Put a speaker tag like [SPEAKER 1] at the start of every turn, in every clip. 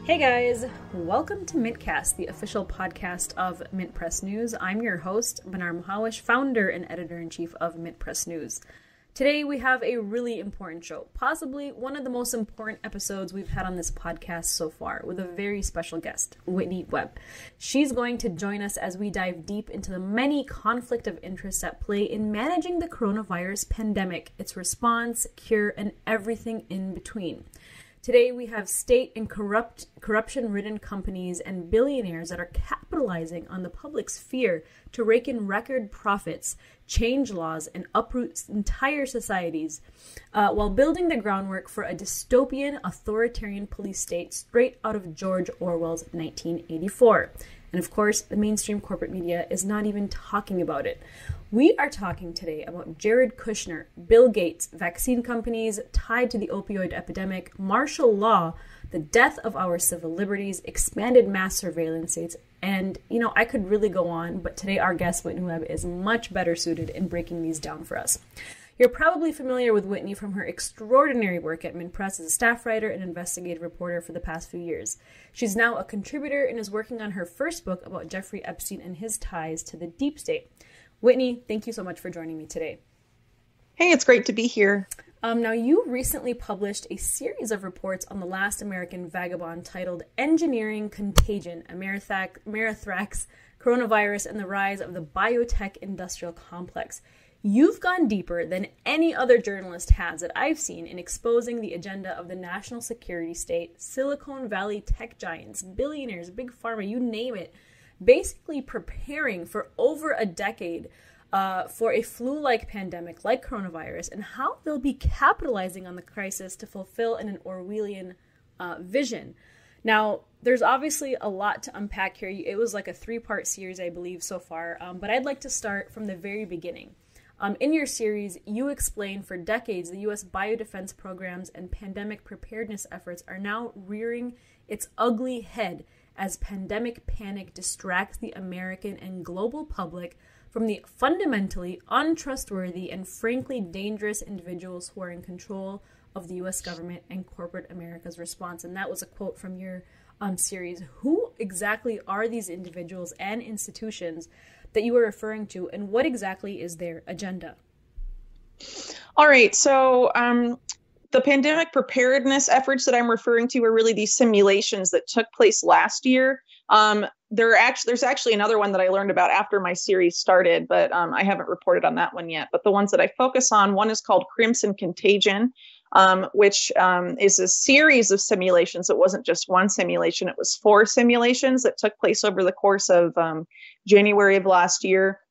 [SPEAKER 1] Hey guys, welcome to MintCast, the official podcast of MintPress News. I'm your host, Mnar Muhawesh, founder and editor-in-chief of MintPress News. Today we have a really important show, possibly one of the most important episodes we've had on this podcast so far, with a very special guest, Whitney Webb. She's going to join us as we dive deep into the many conflict of interests at play in managing the coronavirus pandemic, its response, cure, and everything in between. Today, we have state and corruption-ridden companies and billionaires that are capitalizing on the public's fear to rake in record profits, change laws, and uproot entire societies, while building the groundwork for a dystopian, authoritarian police state straight out of George Orwell's 1984. And of course, the mainstream corporate media is not even talking about it. We are talking today about Jared Kushner, Bill Gates, vaccine companies tied to the opioid epidemic, martial law, the death of our civil liberties, expanded mass surveillance states, and, I could really go on, but today our guest, Whitney Webb, is much better suited in breaking these down for us. You're probably familiar with Whitney from her extraordinary work at MintPress as a staff writer and investigative reporter for the past few years. She's now a contributor and is working on her first book about Jeffery Epstein and his ties to the deep state. Whitney, thank you so much for joining me today.
[SPEAKER 2] Hey, it's great to be here.
[SPEAKER 1] Now, you recently published a series of reports on the last American vagabond titled Engineering Contagion, Amerithrax, Coronavirus, and the Rise of the Biotech Industrial Complex. You've gone deeper than any other journalist has that I've seen in exposing the agenda of the national security state, Silicon Valley tech giants, billionaires, big pharma, you name it, basically preparing for over a decade for a flu-like pandemic like coronavirus, and how they'll be capitalizing on the crisis to fulfill an Orwellian vision. Now, there's obviously a lot to unpack here. It was like a 3-part series, I believe, so far, but I'd like to start from the very beginning. In your series, you explain for decades the U.S. biodefense programs and pandemic preparedness efforts are now rearing its ugly head as pandemic panic distracts the American and global public from the fundamentally untrustworthy and frankly dangerous individuals who are in control of the U.S. government and corporate America's response. And that was a quote from your series. Who exactly are these individuals and institutions that you were referring to, and what exactly is their agenda?
[SPEAKER 2] All right, so the pandemic preparedness efforts that I'm referring to are really these simulations that took place last year. There's actually another one that I learned about after my series started, but I haven't reported on that one yet. But the ones that I focus on, one is called Crimson Contagion, which is a series of simulations. It wasn't just one simulation. It was 4 simulations that took place over the course of January of last year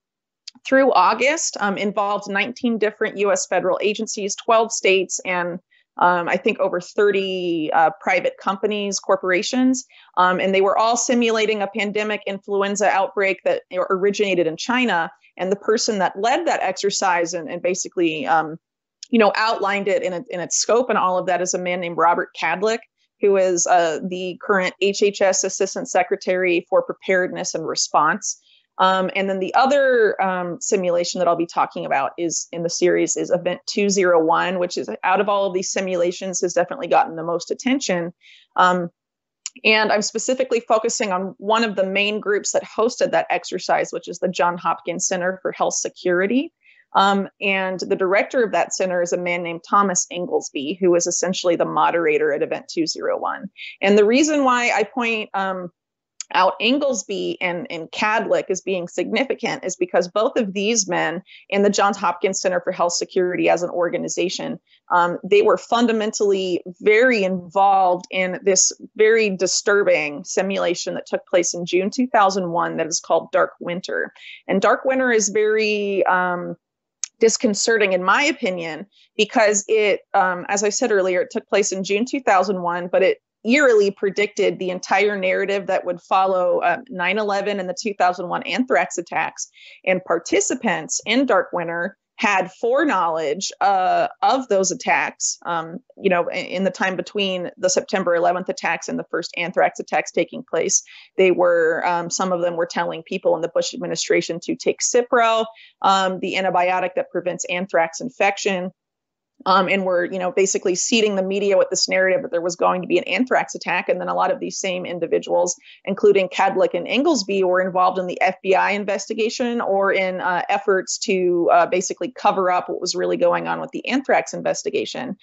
[SPEAKER 2] through August, involved 19 different U.S. federal agencies, 12 states, and I think over 30 private companies, corporations. And they were all simulating a pandemic influenza outbreak that originated in China. And the person that led that exercise and basically outlined it in its scope and all of that is a man named Robert Kadlec, who is the current HHS Assistant Secretary for Preparedness and Response. And then the other simulation that I'll be talking about is in the series is Event 201, which is out of all of these simulations has definitely gotten the most attention. And I'm specifically focusing on one of the main groups that hosted that exercise, which is the Johns Hopkins Center for Health Security. And the director of that center is a man named Thomas Inglesby, who is essentially the moderator at Event 201. And the reason why I point out Inglesby and Kadlec as being significant is because both of these men and the Johns Hopkins Center for Health Security as an organization, they were fundamentally very involved in this very disturbing simulation that took place in June 2001 that is called Dark Winter. And Dark Winter is very disconcerting, in my opinion, because it, as I said earlier, it took place in June 2001, but it eerily predicted the entire narrative that would follow 9/11 and the 2001 anthrax attacks. And participants in Dark Winter had foreknowledge of those attacks, in the time between the September 11th attacks and the first anthrax attacks taking place. They were, some of them were telling people in the Bush administration to take Cipro, the antibiotic that prevents anthrax infection. And were, basically seeding the media with this narrative that there was going to be an anthrax attack. And then a lot of these same individuals, including Cadlick and Inglesby, were involved in the FBI investigation or in efforts to basically cover up what was really going on with the anthrax investigation.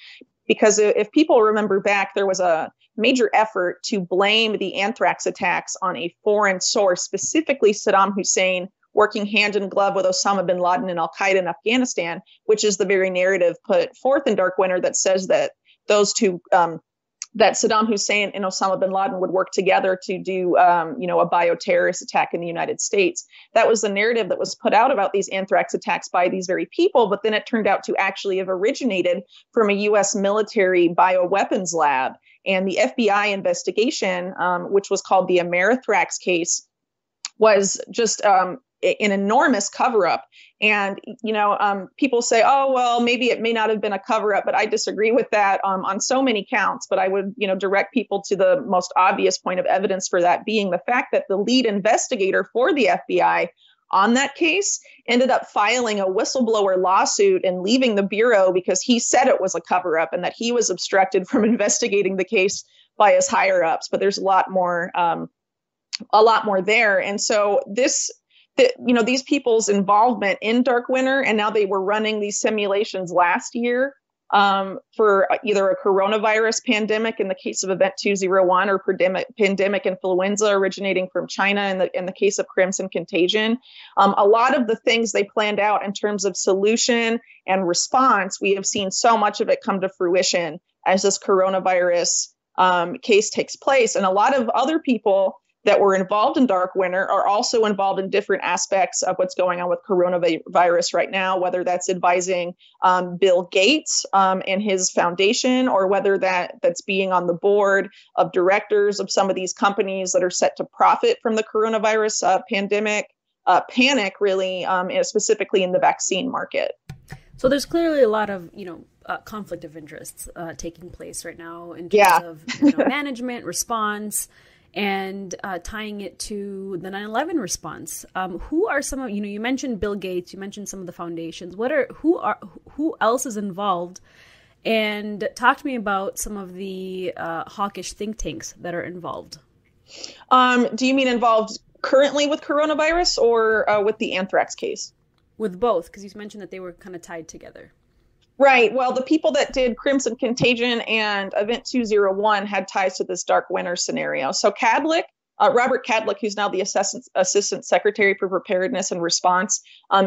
[SPEAKER 2] Because if people remember back, there was a major effort to blame the anthrax attacks on a foreign source, specifically Saddam Hussein, working hand in glove with Osama bin Laden and al-Qaeda in Afghanistan, which is the very narrative put forth in Dark Winter that says that those two, that Saddam Hussein and Osama bin Laden would work together to do, a bioterrorist attack in the United States. That was the narrative that was put out about these anthrax attacks by these very people, but then it turned out to actually have originated from a U.S. military bioweapons lab. And the FBI investigation, which was called the Amerithrax case, was just an enormous cover-up. And, people say, oh, well, maybe it may not have been a cover-up, but I disagree with that on so many counts. But I would, direct people to the most obvious point of evidence for that being the fact that the lead investigator for the FBI on that case ended up filing a whistleblower lawsuit and leaving the bureau because he said it was a cover-up and that he was obstructed from investigating the case by his higher-ups. But there's a lot more there. And so these people's involvement in Dark Winter, and now they were running these simulations last year for either a coronavirus pandemic in the case of Event 201 or pandemic influenza originating from China in the case of Crimson Contagion. A lot of the things they planned out in terms of solution and response, we have seen so much of it come to fruition as this coronavirus case takes place. And a lot of other people that were involved in Dark Winter are also involved in different aspects of what's going on with coronavirus right now, whether that's advising Bill Gates and his foundation, or whether that's being on the board of directors of some of these companies that are set to profit from the coronavirus panic, really, specifically in the vaccine market.
[SPEAKER 1] So there's clearly a lot of, conflict of interests taking place right now in terms of management, response, and tying it to the 9/11 response. Who are some of, you mentioned Bill Gates, you mentioned some of the foundations. Who else is involved? And talk to me about some of the hawkish think tanks that are involved.
[SPEAKER 2] Do you mean involved currently with coronavirus or with the anthrax case?
[SPEAKER 1] With both, because you mentioned that they were kind of tied together.
[SPEAKER 2] Right. Well, the people that did Crimson Contagion and Event 201 had ties to this Dark Winter scenario. So Robert Cadlick, who's now the Assistant Secretary for Preparedness and Response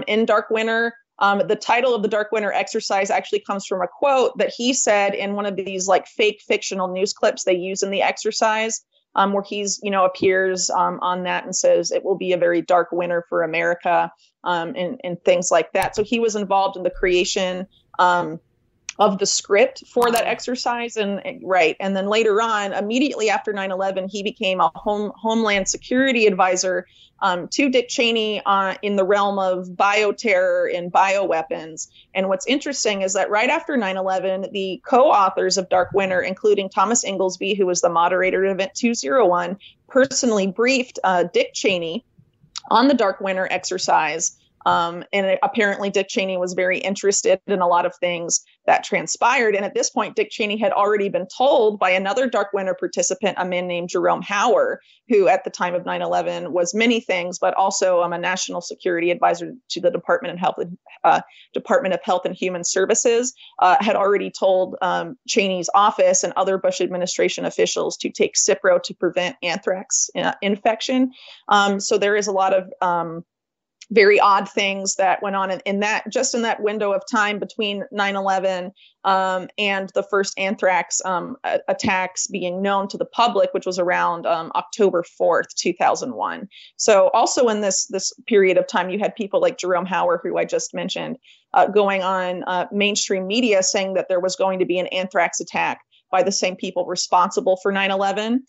[SPEAKER 2] in Dark Winter, the title of the Dark Winter exercise actually comes from a quote that he said in one of these fake fictional news clips they use in the exercise, where he's, appears on that and says it will be a very dark winter for America and things like that. So he was involved in the creation of the script for that exercise. And then later on, immediately after 9/11, he became a Homeland Security advisor to Dick Cheney in the realm of bioterror and bioweapons. And what's interesting is that right after 9/11, the co-authors of Dark Winter, including Thomas Inglesby, who was the moderator at Event 201, personally briefed Dick Cheney on the Dark Winter exercise. And apparently Dick Cheney was very interested in a lot of things that transpired. And at this point, Dick Cheney had already been told by another Dark Winter participant, a man named Jerome Hauer, who at the time of 9/11 was many things, but also a national security advisor to the Department of Health and Human Services, had already told Cheney's office and other Bush administration officials to take Cipro to prevent anthrax infection. So there is a lot of very odd things that went on in that window of time between 9/11 and the first anthrax attacks being known to the public, which was around October 4th, 2001. So also in this period of time, you had people like Jerome Hauer, who I just mentioned, going on mainstream media saying that there was going to be an anthrax attack by the same people responsible for 9/11.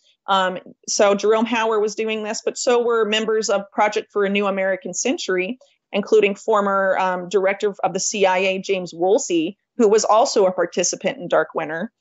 [SPEAKER 2] So Jerome Hauer was doing this, but so were members of Project for a New American Century, including former director of the CIA, James Woolsey, who was also a participant in Dark Winter.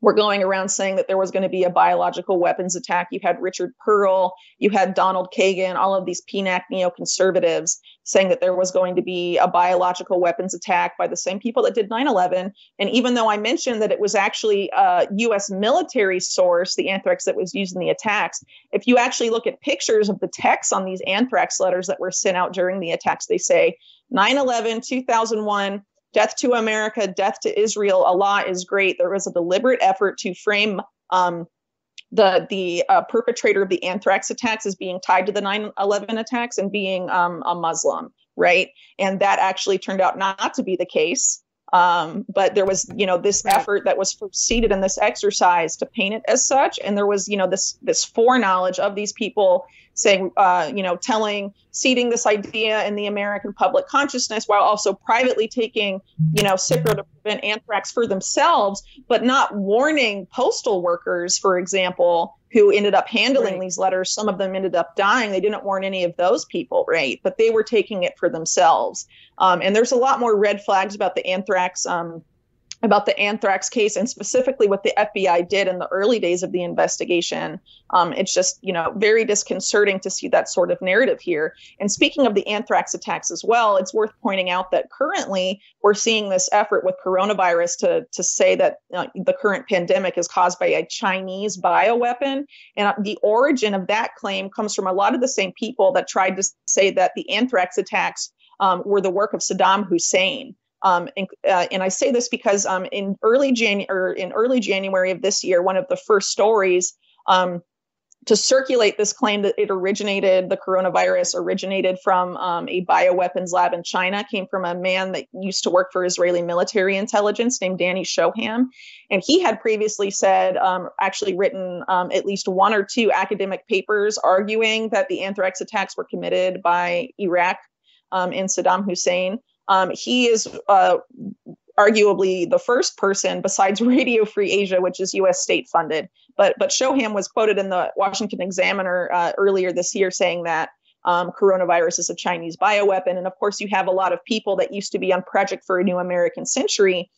[SPEAKER 2] were going around saying that there was going to be a biological weapons attack. You had Richard Pearl, you had Donald Kagan, all of these PNAC neoconservatives saying that there was going to be a biological weapons attack by the same people that did 9/11. And even though I mentioned that it was actually a U.S. military source, the anthrax that was used in the attacks, if you actually look at pictures of the text on these anthrax letters that were sent out during the attacks, they say 9/11, 2001, death to America, death to Israel, Allah is great. There was a deliberate effort to frame the perpetrator of the anthrax attacks as being tied to the 9/11 attacks and being a Muslim, right? And that actually turned out not to be the case. But there was, this effort that was preceded in this exercise to paint it as such. And there was, this foreknowledge of these people saying, seeding this idea in the American public consciousness while also privately taking, Cipro to prevent anthrax for themselves, but not warning postal workers, for example, who ended up handling these letters. Some of them ended up dying. They didn't warn any of those people, right? But they were taking it for themselves. And there's a lot more red flags about the anthrax case, and specifically what the FBI did in the early days of the investigation. It's just, very disconcerting to see that sort of narrative here. And speaking of the anthrax attacks as well, it's worth pointing out that currently we're seeing this effort with coronavirus to say that the current pandemic is caused by a Chinese bioweapon. And the origin of that claim comes from a lot of the same people that tried to say that the anthrax attacks were the work of Saddam Hussein. And I say this because in early January of this year, one of the first stories to circulate this claim that the coronavirus originated from a bioweapons lab in China came from a man that used to work for Israeli military intelligence named Danny Shoham. And he had previously said, actually written at least one or two academic papers arguing that the anthrax attacks were committed by Iraq and Saddam Hussein. He is arguably the first person besides Radio Free Asia, which is U.S. state funded. But Shoham was quoted in the Washington Examiner earlier this year saying that coronavirus is a Chinese bioweapon. And of course, you have a lot of people that used to be on Project for a New American Century,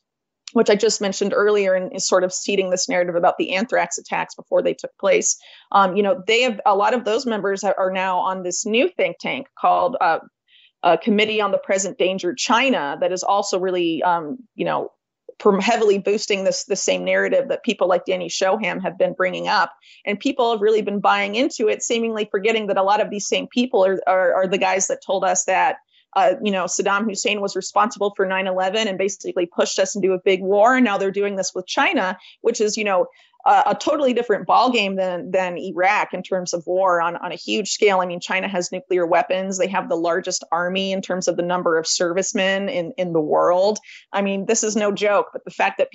[SPEAKER 2] which I just mentioned earlier, and is sort of seeding this narrative about the anthrax attacks before they took place. They have a lot of those members are now on this new think tank called Committee on the Present Danger China that is also really, heavily boosting the same narrative that people like Danny Shoham have been bringing up. And people have really been buying into it, seemingly forgetting that a lot of these same people are the guys that told us that, Saddam Hussein was responsible for 9/11 and basically pushed us into a big war. And now they're doing this with China, which is, a totally different ballgame than Iraq in terms of war on a huge scale. I mean, China has nuclear weapons. They have the largest army in terms of the number of servicemen in the world. I mean, this is no joke, but the fact that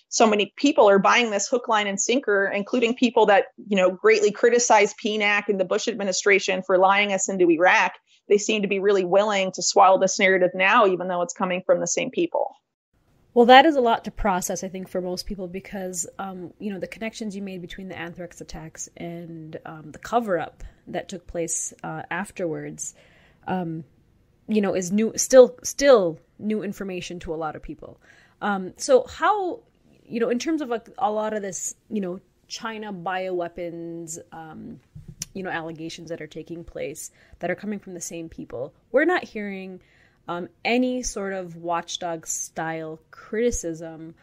[SPEAKER 2] so many people are buying this hook, line, and sinker, including people that, greatly criticize PNAC and the Bush administration for lying us into Iraq, they seem to be really willing to swallow this narrative now, even though it's coming from the same people.
[SPEAKER 1] Well, that is a lot to process, I think, for most people, because, the connections you made between the anthrax attacks and the cover-up that took place afterwards, is new, still new information to a lot of people. So how, in terms of a lot of this, China bioweapons, allegations that are taking place that are coming from the same people, we're not hearing any sort of watchdog style criticism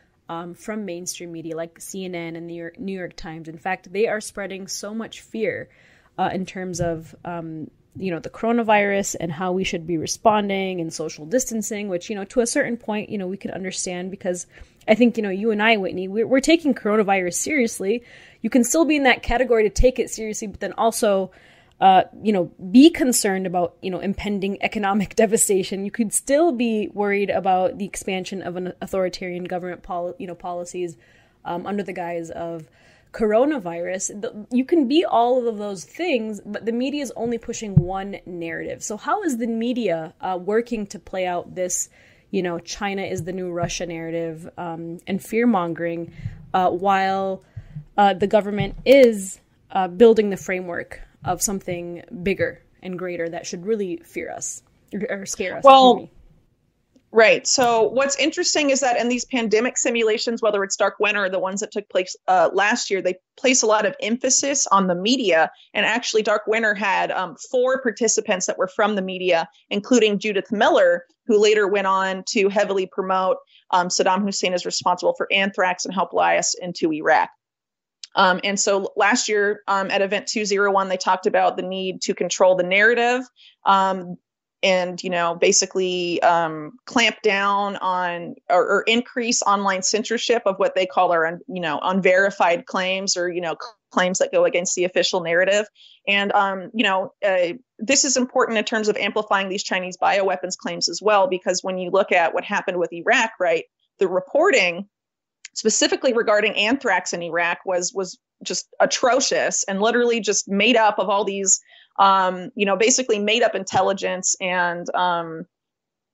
[SPEAKER 1] from mainstream media like CNN and the New York Times. In fact, they are spreading so much fear in terms of, the coronavirus and how we should be responding and social distancing, which, to a certain point, we can understand, because I think, you and I, Whitney, we're taking coronavirus seriously. You can still be in that category to take it seriously, but then also be concerned about, impending economic devastation. You could still be worried about the expansion of an authoritarian government policies under the guise of coronavirus. You can be all of those things, but the media is only pushing one narrative. So how is the media working to play out this, China is the new Russia narrative and fear-mongering while the government is building the framework of something bigger and greater that should really fear us or scare us?
[SPEAKER 2] Well, Right. So what's interesting is that in these pandemic simulations, whether it's Dark Winter or the ones that took place last year, they place a lot of emphasis on the media. And actually, Dark Winter had 4 participants that were from the media, including Judith Miller, who later went on to heavily promote Saddam Hussein is responsible for anthrax and help lie us into Iraq. And so last year at Event 201, they talked about the need to control the narrative. And, basically clamp down on or increase online censorship of what they call our, unverified claims or, claims that go against the official narrative. And, this is important in terms of amplifying these Chinese bioweapons claims as well, because when you look at what happened with Iraq, right, the reporting specifically regarding anthrax in Iraq was just atrocious and literally just made up of all these basically made up intelligence and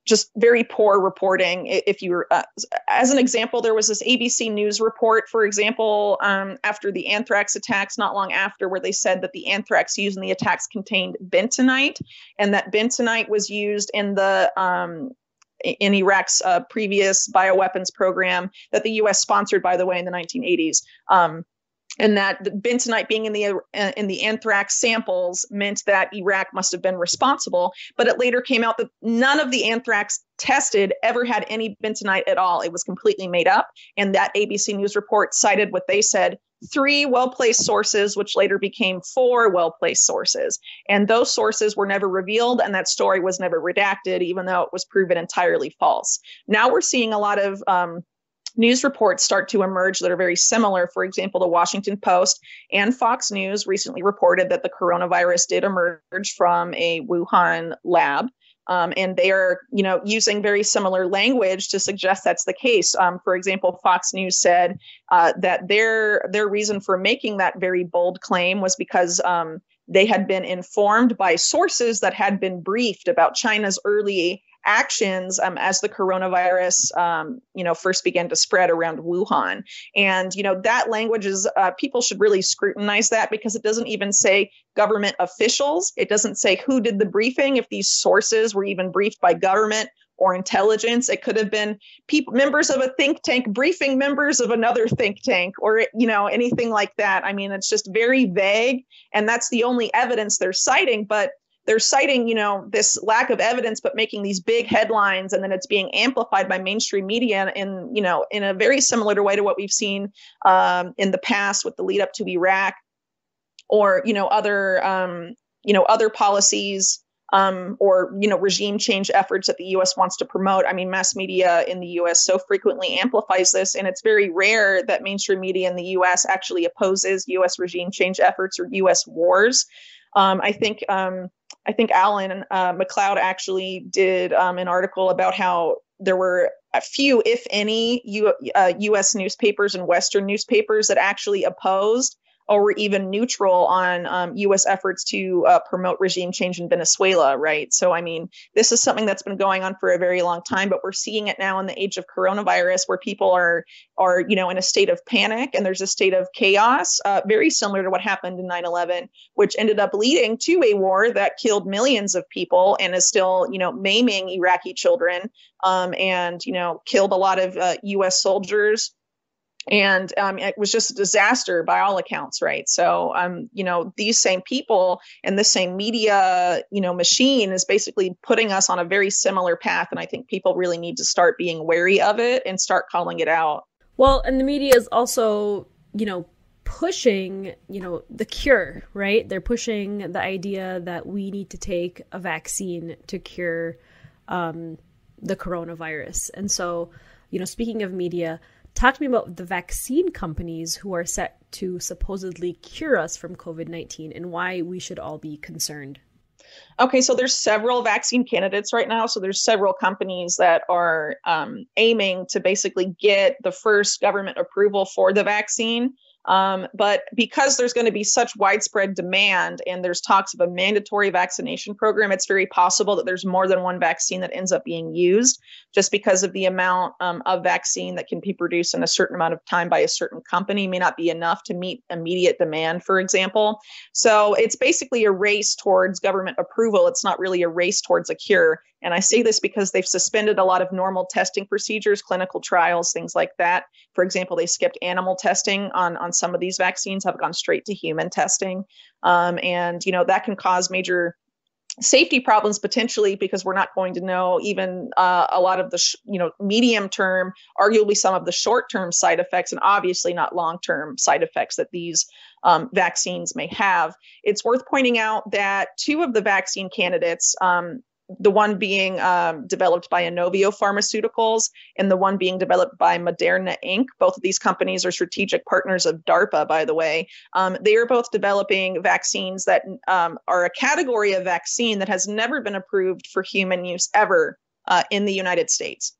[SPEAKER 2] just very poor reporting. If you were, as an example, there was this ABC News report, for example, after the anthrax attacks, not long after, where they said that the anthrax used in the attacks contained bentonite, and that bentonite was used in the in Iraq's previous bioweapons program that the U.S. sponsored, by the way, in the 1980s. And that the bentonite being in the anthrax samples meant that Iraq must have been responsible. But it later came out that none of the anthrax tested ever had any bentonite at all. It was completely made up. And that ABC News report cited what they said, 3 well-placed sources, which later became 4 well-placed sources. And those sources were never revealed, and that story was never redacted, even though it was proven entirely false. Now we're seeing a lot of news reports start to emerge that are very similar. For example, the Washington Post and Fox News recently reported that the coronavirus did emerge from a Wuhan lab. And they are, using very similar language to suggest that's the case. For example, Fox News said that their reason for making that very bold claim was because they had been informed by sources that had been briefed about China's early actions as the coronavirus, first began to spread around Wuhan. And, that language is, people should really scrutinize that, because it doesn't even say government officials. It doesn't say who did the briefing, if these sources were even briefed by government or intelligence. It could have been members of a think tank briefing members of another think tank, or, anything like that. I mean, it's just very vague, and that's the only evidence they're citing. But they're citing, this lack of evidence, but making these big headlines, and then it's being amplified by mainstream media in a very similar way to what we've seen in the past with the lead up to Iraq, or other policies or regime change efforts that the U.S. wants to promote. I mean, mass media in the U.S. so frequently amplifies this, and it's very rare that mainstream media in the U.S. actually opposes U.S. regime change efforts or U.S. wars. I think Alan McLeod actually did an article about how there were a few, if any, U.S. newspapers and Western newspapers that actually opposed or were even neutral on U.S. efforts to promote regime change in Venezuela, right? So, I mean, this is something that's been going on for a very long time, but we're seeing it now in the age of coronavirus, where people are in a state of panic, and there's a state of chaos, very similar to what happened in 9/11, which ended up leading to a war that killed millions of people and is still, maiming Iraqi children, and, killed a lot of U.S. soldiers. And it was just a disaster by all accounts, right? So, these same people and the same media, machine is basically putting us on a very similar path. And I think people really need to start being wary of it and start calling it out.
[SPEAKER 1] Well, and the media is also, pushing, the cure, right? They're pushing the idea that we need to take a vaccine to cure the coronavirus. And so, speaking of media, talk to me about the vaccine companies who are set to supposedly cure us from COVID-19 and why we should all be concerned.
[SPEAKER 2] Okay, so there's several vaccine candidates right now. So there's several companies that are aiming to basically get the first government approval for the vaccine. But because there's going to be such widespread demand and there's talks of a mandatory vaccination program, it's very possible that there's more than one vaccine that ends up being used, just because of the amount of vaccine that can be produced in a certain amount of time by a certain company may not be enough to meet immediate demand, for example. So it's basically a race towards government approval. It's not really a race towards a cure. And I say this because they've suspended a lot of normal testing procedures, clinical trials, things like that. For example, they skipped animal testing on some of these vaccines, have gone straight to human testing. And, that can cause major safety problems potentially, because we're not going to know even a lot of the medium term, arguably some of the short term side effects, and obviously not long term side effects that these vaccines may have. It's worth pointing out that two of the vaccine candidates, the one being developed by Inovio Pharmaceuticals and the one being developed by Moderna Inc. Both of these companies are strategic partners of DARPA, by the way. They are both developing vaccines that are a category of vaccine that has never been approved for human use ever in the United States.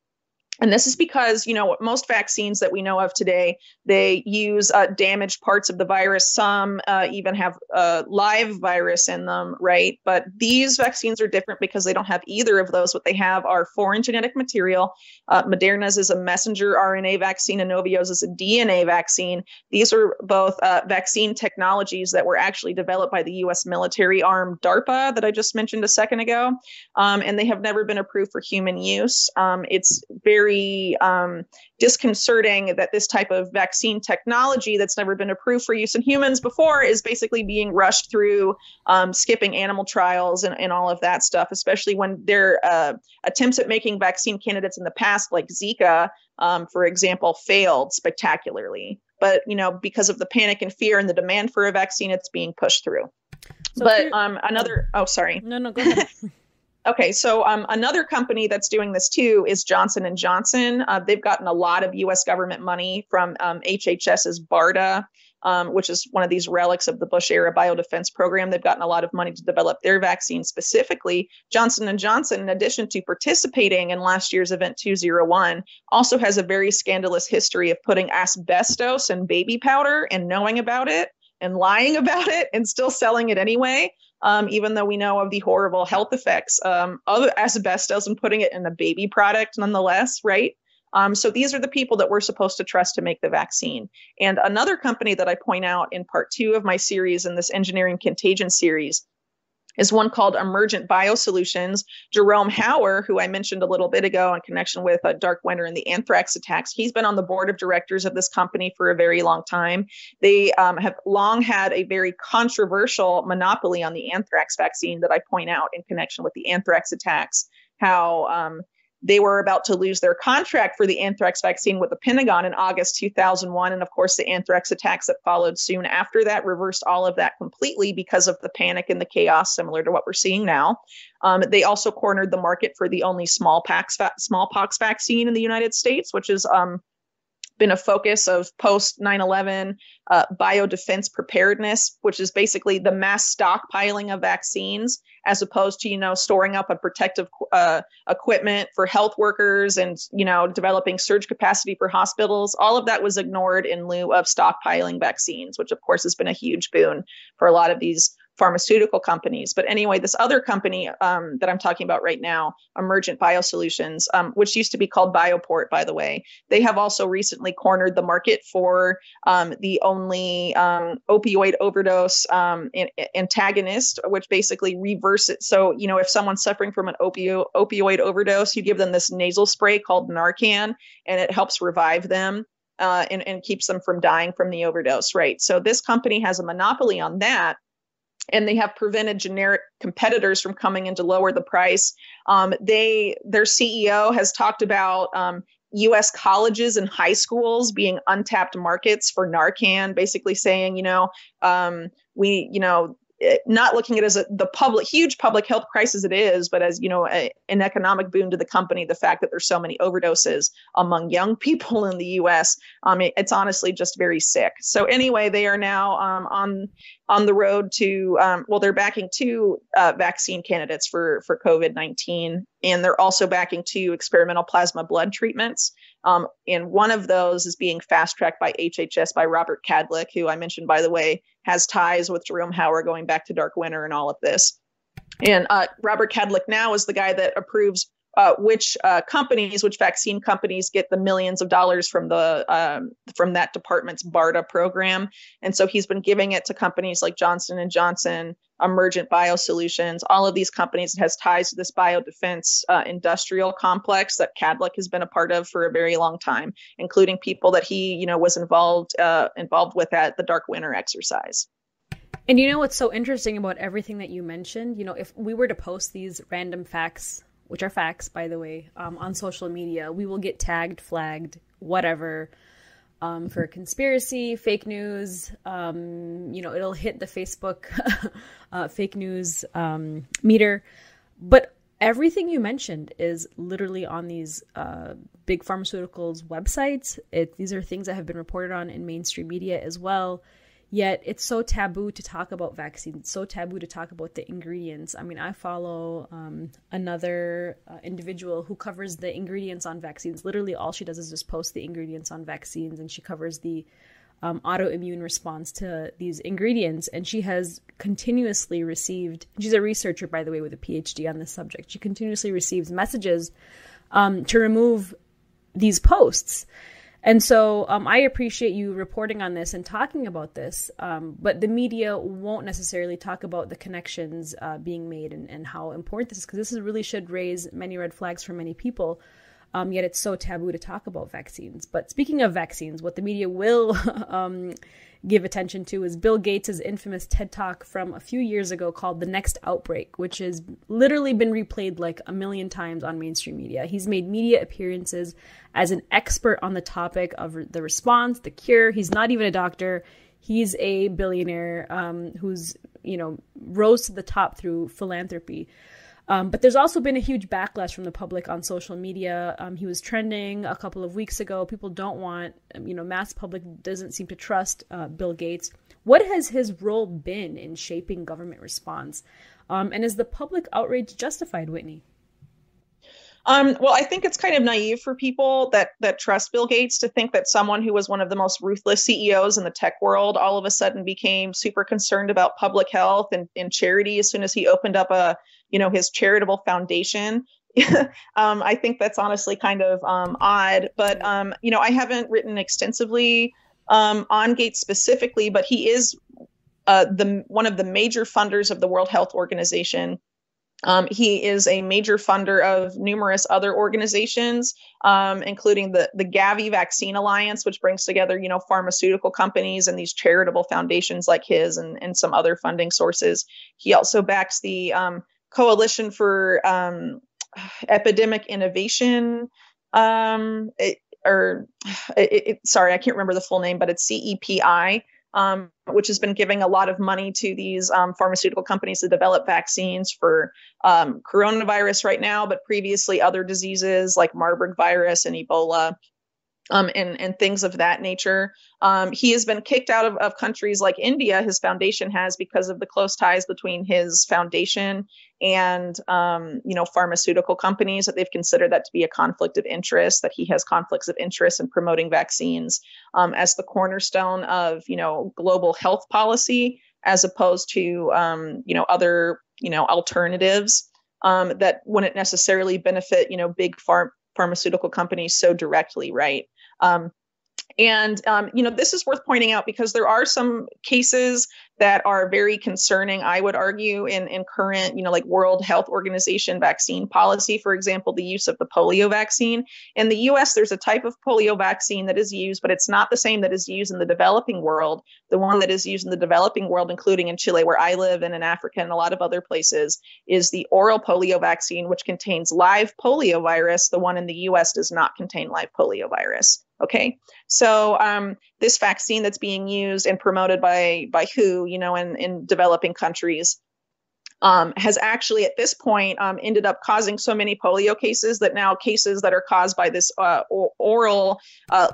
[SPEAKER 2] And this is because, most vaccines that we know of today, they use damaged parts of the virus. Some even have live virus in them, right? But these vaccines are different because they don't have either of those. What they have are foreign genetic material. Moderna's is a messenger RNA vaccine. Inovio's is a DNA vaccine. These are both vaccine technologies that were actually developed by the U.S. military arm DARPA that I just mentioned a second ago. And they have never been approved for human use. It's very disconcerting that this type of vaccine technology that's never been approved for use in humans before is basically being rushed through, skipping animal trials and all of that stuff, especially when their attempts at making vaccine candidates in the past, like Zika, for example, failed spectacularly. But, because of the panic and fear and the demand for a vaccine, it's being pushed through. So sorry.
[SPEAKER 1] No, go ahead.
[SPEAKER 2] Okay, so another company that's doing this too is Johnson & Johnson. They've gotten a lot of U.S. government money from HHS's BARDA, which is one of these relics of the Bush-era biodefense program. They've gotten a lot of money to develop their vaccine specifically. Johnson & Johnson, in addition to participating in last year's Event 201, also has a very scandalous history of putting asbestos in baby powder and knowing about it and lying about it and still selling it anyway. Even though we know of the horrible health effects of asbestos and putting it in a baby product nonetheless, right? So these are the people that we're supposed to trust to make the vaccine. And another company that I point out in part 2 of my series in this engineering contagion series is one called Emergent Biosolutions. Jerome Hauer, who I mentioned a little bit ago in connection with Dark Winter and the anthrax attacks, he's been on the board of directors of this company for a very long time. They have long had a very controversial monopoly on the anthrax vaccine that I point out in connection with the anthrax attacks, how they were about to lose their contract for the anthrax vaccine with the Pentagon in August 2001. And of course, the anthrax attacks that followed soon after that reversed all of that completely because of the panic and the chaos, similar to what we're seeing now. They also cornered the market for the only smallpox vaccine in the United States, which is been a focus of post 9/11 biodefense preparedness, which is basically the mass stockpiling of vaccines, as opposed to, storing up a protective equipment for health workers and, developing surge capacity for hospitals. All of that was ignored in lieu of stockpiling vaccines, which of course has been a huge boon for a lot of these pharmaceutical companies. But anyway, this other company that I'm talking about right now, Emergent Biosolutions, which used to be called Bioport, by the way, they have also recently cornered the market for the only opioid overdose antagonist, which basically reverses. So, if someone's suffering from an opioid overdose, you give them this nasal spray called Narcan, and it helps revive them. And keeps them from dying from the overdose, right? So this company has a monopoly on that. And they have prevented generic competitors from coming in to lower the price. Their CEO has talked about U.S. colleges and high schools being untapped markets for Narcan, basically saying, not looking at it as the huge public health crisis it is, but as, an economic boon to the company, the fact that there's so many overdoses among young people in the U.S., it's honestly just very sick. So anyway, they are now on the road to, they're backing 2 vaccine candidates for COVID-19, and they're also backing 2 experimental plasma blood treatments. And one of those is being fast-tracked by HHS by Robert Kadlec, who I mentioned, by the way, has ties with Jerome Hauer going back to Dark Winter and all of this. And Robert Kadlec now is the guy that approves which vaccine companies get the millions of dollars from that department's BARDA program. And so he's been giving it to companies like Johnson & Johnson, Emergent Biosolutions, all of these companies. It has ties to this biodefense industrial complex that Kadlec has been a part of for a very long time, including people that he, was involved with at the Dark Winter exercise.
[SPEAKER 1] And what's so interesting about everything that you mentioned, if we were to post these random facts, which are facts, by the way, on social media, we will get tagged, flagged, whatever, for conspiracy, fake news. It'll hit the Facebook fake news meter. But everything you mentioned is literally on these big pharmaceuticals websites. These are things that have been reported on in mainstream media as well. Yet it's so taboo to talk about vaccines, so taboo to talk about the ingredients. I mean, I follow another individual who covers the ingredients on vaccines. Literally all she does is just post the ingredients on vaccines, and she covers the autoimmune response to these ingredients. And she has continuously received, she's a researcher, by the way, with a PhD on this subject. She continuously receives messages to remove these posts. And so I appreciate you reporting on this and talking about this, but the media won't necessarily talk about the connections being made and how important this is, because this really should raise many red flags for many people, yet it's so taboo to talk about vaccines. But speaking of vaccines, what the media will give attention to is Bill Gates' infamous TED Talk from a few years ago called The Next Outbreak, which has literally been replayed like a million times on mainstream media. He's made media appearances as an expert on the topic of the response, the cure. He's not even a doctor. He's a billionaire who's, rose to the top through philanthropy. But there's also been a huge backlash from the public on social media. He was trending a couple of weeks ago. People don't want, mass public doesn't seem to trust Bill Gates. What has his role been in shaping government response? And is the public outrage justified, Whitney?
[SPEAKER 2] Well, I think it's kind of naive for people that trust Bill Gates to think that someone who was one of the most ruthless CEOs in the tech world all of a sudden became super concerned about public health and charity as soon as he opened up his charitable foundation. I think that's honestly kind of odd, but I haven't written extensively on Gates specifically, but he is one of the major funders of the World Health Organization. He is a major funder of numerous other organizations, including the Gavi Vaccine Alliance, which brings together, pharmaceutical companies and these charitable foundations like his and some other funding sources. He also backs the Coalition for Epidemic Innovation, sorry, I can't remember the full name, but it's CEPI. Which has been giving a lot of money to these pharmaceutical companies to develop vaccines for coronavirus right now, but previously other diseases like Marburg virus and Ebola, and things of that nature. He has been kicked out of countries like India, his foundation has, because of the close ties between his foundation and, pharmaceutical companies, that they've considered that to be a conflict of interest, that he has conflicts of interest in promoting vaccines as the cornerstone of, global health policy, as opposed to, other, alternatives that wouldn't necessarily benefit, big pharmaceutical companies so directly, right? This is worth pointing out because there are some cases that are very concerning, I would argue, in current, like World Health Organization vaccine policy. For example, the use of the polio vaccine. In the US, there's a type of polio vaccine that is used, but it's not the same that is used in the developing world. The one that is used in the developing world, including in Chile, where I live, and in Africa and a lot of other places, is the oral polio vaccine, which contains live polio virus. The one in the US does not contain live polio virus. Okay, so this vaccine that's being used and promoted by WHO, in developing countries, has actually at this point ended up causing so many polio cases that now cases that are caused by this oral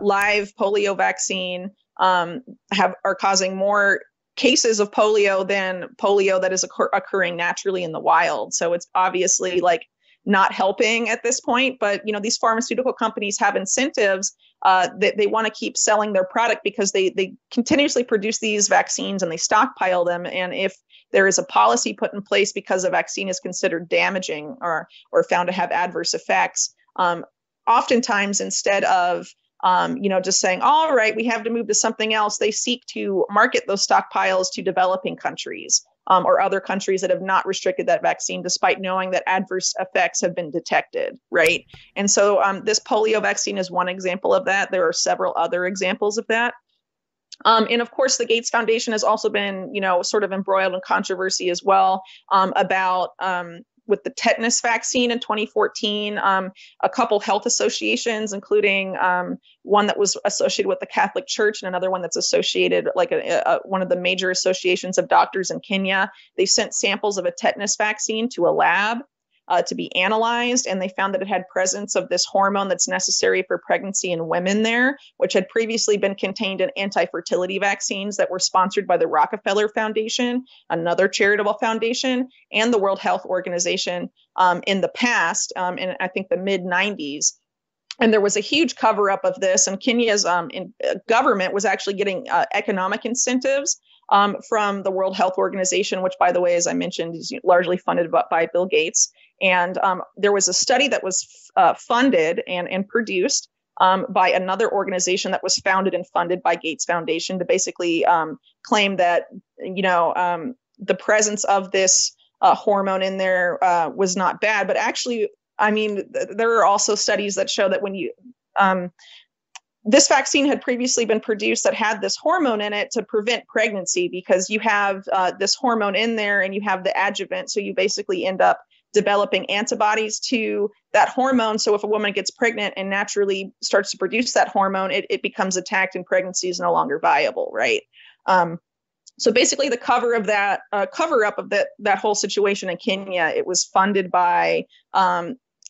[SPEAKER 2] live polio vaccine are causing more cases of polio than polio that is occurring naturally in the wild. So it's obviously like not helping at this point, but these pharmaceutical companies have incentives that they want to keep selling their product because they continuously produce these vaccines and they stockpile them. And if there is a policy put in place because a vaccine is considered damaging or found to have adverse effects, oftentimes instead of just saying, all right, we have to move to something else, they seek to market those stockpiles to developing countries. or other countries that have not restricted that vaccine, despite knowing that adverse effects have been detected, right? And so this polio vaccine is one example of that. There are several other examples of that. And of course, the Gates Foundation has also been, sort of embroiled in controversy as well about with the tetanus vaccine in 2014, a couple health associations, including one that was associated with the Catholic Church and another one that's associated, like one of the major associations of doctors in Kenya. They sent samples of a tetanus vaccine to a lab to be analyzed, and they found that it had presence of this hormone that's necessary for pregnancy in women there, which had previously been contained in anti-fertility vaccines that were sponsored by the Rockefeller Foundation, another charitable foundation, and the World Health Organization in the past, in I think the mid-90s. And there was a huge cover-up of this, and Kenya's government was actually getting economic incentives from the World Health Organization, which, by the way, as I mentioned, is largely funded by Bill Gates. And there was a study that was funded and produced by another organization that was founded and funded by Gates Foundation to basically claim that, the presence of this hormone in there was not bad. But actually, there are also studies that show that when you this vaccine had previously been produced that had this hormone in it to prevent pregnancy, because you have this hormone in there and you have the adjuvant. So you basically end up developing antibodies to that hormone. So if a woman gets pregnant and naturally starts to produce that hormone, it becomes attacked and pregnancy is no longer viable, right? So basically the cover up of that whole situation in Kenya, it was funded by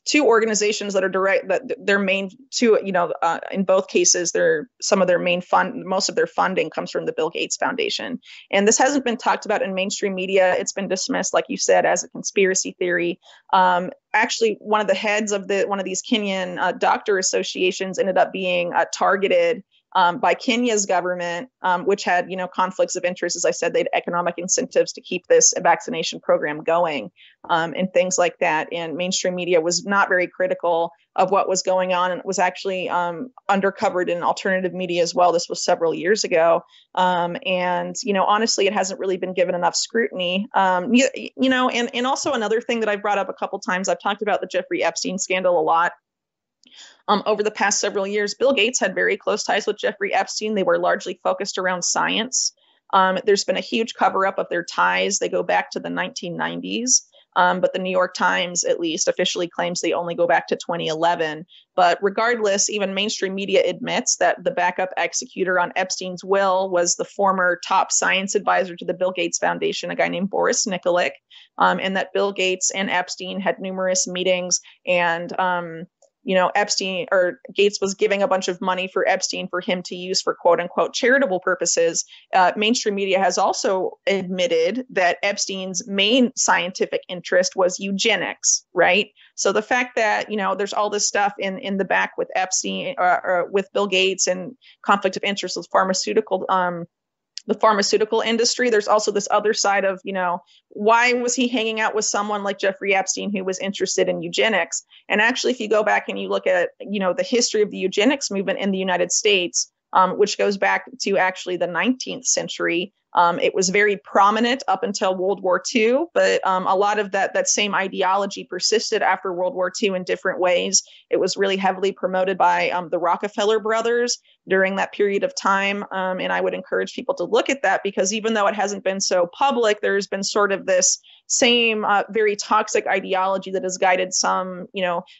[SPEAKER 2] two organizations that are direct, that their main two, in both cases, most of their funding comes from the Bill Gates Foundation. And this hasn't been talked about in mainstream media. It's been dismissed, like you said, as a conspiracy theory. Actually, one of the heads of one of these Kenyan doctor associations ended up being targeted by Kenya's government, which had, conflicts of interest. As I said, they had economic incentives to keep this vaccination program going, and things like that. And mainstream media was not very critical of what was going on. And it was actually undercovered in alternative media as well. This was several years ago. And honestly, it hasn't really been given enough scrutiny. And also another thing that I've brought up a couple times, I've talked about the Jeffrey Epstein scandal a lot. Over the past several years, Bill Gates had very close ties with Jeffrey Epstein. They were largely focused around science. There's been a huge cover-up of their ties. They go back to the 1990s, but the New York Times, at least, officially claims they only go back to 2011. But regardless, even mainstream media admits that the backup executor on Epstein's will was the former top science advisor to the Bill Gates Foundation, a guy named Boris Nikolic, and that Bill Gates and Epstein had numerous meetings, and Epstein or Gates was giving a bunch of money for Epstein for him to use for quote unquote charitable purposes. Mainstream media has also admitted that Epstein's main scientific interest was eugenics, right? So the fact that, there's all this stuff in the back with Epstein or with Bill Gates and conflict of interest with the pharmaceutical industry, there's also this other side of, why was he hanging out with someone like Jeffrey Epstein who was interested in eugenics? And actually, if you go back and you look at, the history of the eugenics movement in the United States, which goes back to actually the 19th century, it was very prominent up until World War II, but a lot of that same ideology persisted after World War II in different ways. It was really heavily promoted by the Rockefeller brothers during that period of time. And I would encourage people to look at that, because even though it hasn't been so public, there's been sort of this same very toxic ideology that has guided some,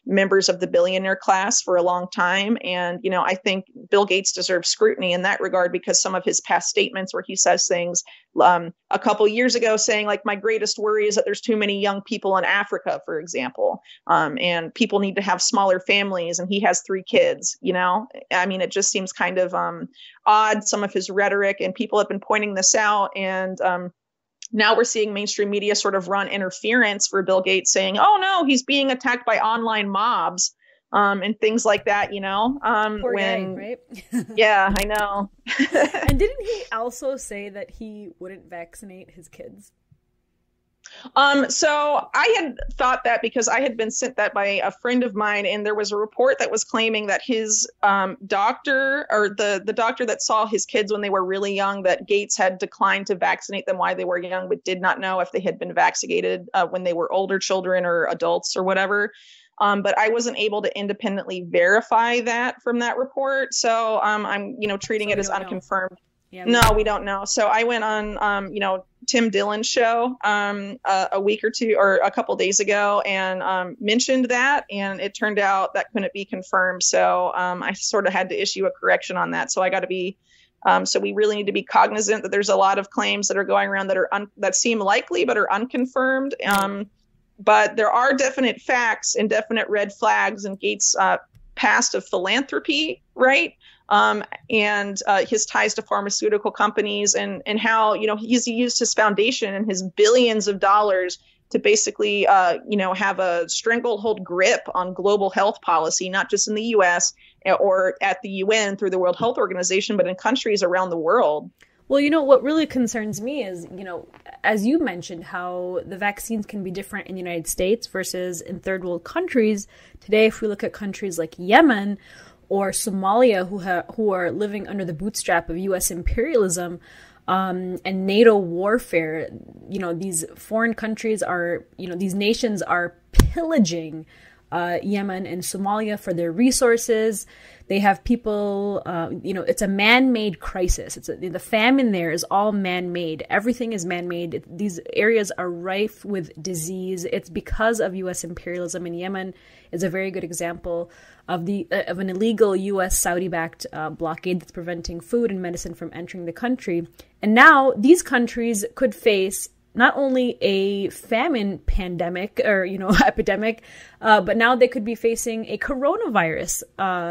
[SPEAKER 2] members of the billionaire class for a long time. And, I think Bill Gates deserves scrutiny in that regard, because some of his past statements where he says things a couple years ago saying, like, my greatest worry is that there's too many young people in Africa, for example, and people need to have smaller families, and he has 3 kids, it just seems kind of odd, some of his rhetoric, and people have been pointing this out. And now we're seeing mainstream media sort of run interference for Bill Gates, saying, oh, no, he's being attacked by online mobs and things like that,
[SPEAKER 1] Poor guy, right?
[SPEAKER 2] Yeah, I know.
[SPEAKER 1] And didn't he also say that he wouldn't vaccinate his kids?
[SPEAKER 2] So I had thought that because I had been sent that by a friend of mine, and there was a report that was claiming that his doctor, or the doctor that saw his kids when they were really young, that Gates had declined to vaccinate them while they were young, but did not know if they had been vaccinated when they were older children or adults or whatever. But I wasn't able to independently verify that from that report. So I'm, treating it as unconfirmed.
[SPEAKER 1] Yeah,
[SPEAKER 2] no, we don't know. So I went on, Tim Dillon's show a week or two or a couple days ago and mentioned that. And it turned out that couldn't be confirmed. So I sort of had to issue a correction on that. So I got to be so we really need to be cognizant that there's a lot of claims that are going around that are that seem likely but are unconfirmed. But there are definite facts and definite red flags in Gates' past of philanthropy, right? And his ties to pharmaceutical companies and how, he's used his foundation and his billions of dollars to basically, have a stranglehold grip on global health policy, not just in the U.S. or at the UN through the World Health Organization, but in countries around the world.
[SPEAKER 1] Well, what really concerns me is, as you mentioned, how the vaccines can be different in the United States versus in third world countries. Today, if we look at countries like Yemen or Somalia, who are living under the bootstrap of U.S. imperialism and NATO warfare, these foreign countries are, these nations are pillaging Yemen and Somalia for their resources. They have people, it's a man-made crisis. The famine there is all man-made. Everything is man-made. These areas are rife with disease. It's because of U.S. imperialism, and Yemen is a very good example of an illegal U.S. Saudi-backed blockade that's preventing food and medicine from entering the country. And now these countries could face not only a famine pandemic or, epidemic, but now they could be facing a coronavirus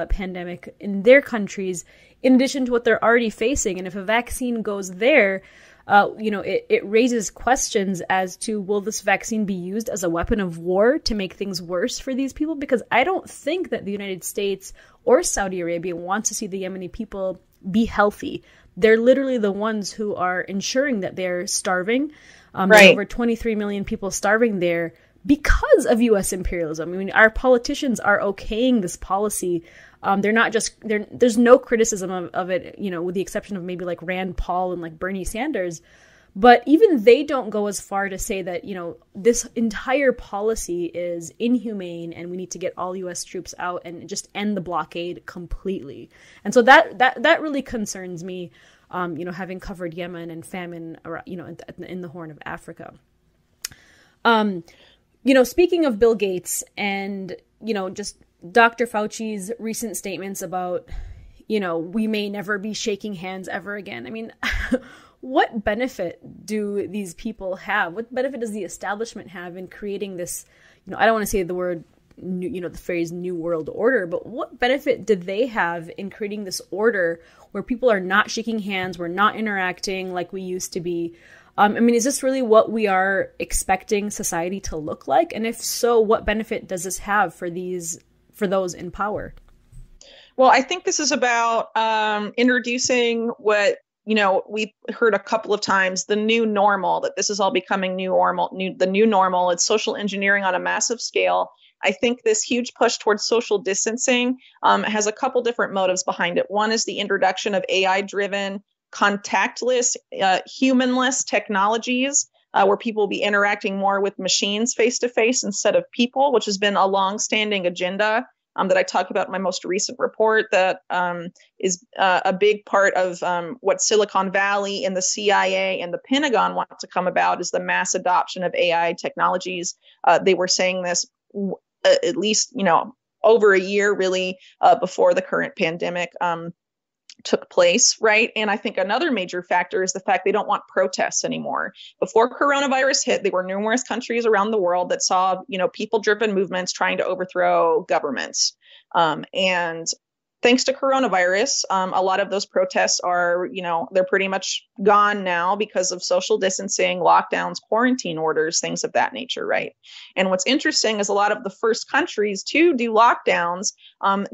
[SPEAKER 1] pandemic in their countries, in addition to what they're already facing. And if a vaccine goes there, it raises questions as to, will this vaccine be used as a weapon of war to make things worse for these people? Because I don't think that the United States or Saudi Arabia wants to see the Yemeni people be healthy. They're literally the ones who are ensuring that they're starving.
[SPEAKER 2] Right.
[SPEAKER 1] There's over 23 million people starving there because of U.S. imperialism. I mean, our politicians are okaying this policy. There's no criticism of it, with the exception of maybe like Rand Paul and like Bernie Sanders. But even they don't go as far to say that, this entire policy is inhumane and we need to get all U.S. troops out and just end the blockade completely. And so that really concerns me. Having covered Yemen and famine, in the Horn of Africa. Speaking of Bill Gates and, just Dr. Fauci's recent statements about, we may never be shaking hands ever again. I mean, what benefit do these people have? What benefit does the establishment have in creating this, I don't want to say the word, the phrase New World Order, but what benefit did they have in creating this order where people are not shaking hands, we're not interacting like we used to be? Is this really what we are expecting society to look like? And if so, what benefit does this have for those in power?
[SPEAKER 2] Well, I think this is about introducing what, we heard a couple of times, the new normal, that this is all becoming the new normal. It's social engineering on a massive scale. I think this huge push towards social distancing has a couple different motives behind it. One is the introduction of AI-driven, contactless, humanless technologies, where people will be interacting more with machines face-to-face instead of people, which has been a long-standing agenda that I talk about in my most recent report that is a big part of what Silicon Valley and the CIA and the Pentagon want to come about, is the mass adoption of AI technologies. They were saying this at least, over a year really before the current pandemic took place, right? And I think another major factor is the fact they don't want protests anymore. Before coronavirus hit, there were numerous countries around the world that saw, people-driven movements trying to overthrow governments. And thanks to coronavirus, a lot of those protests are, they're pretty much gone now because of social distancing, lockdowns, quarantine orders, things of that nature, right? And what's interesting is a lot of the first countries to do lockdowns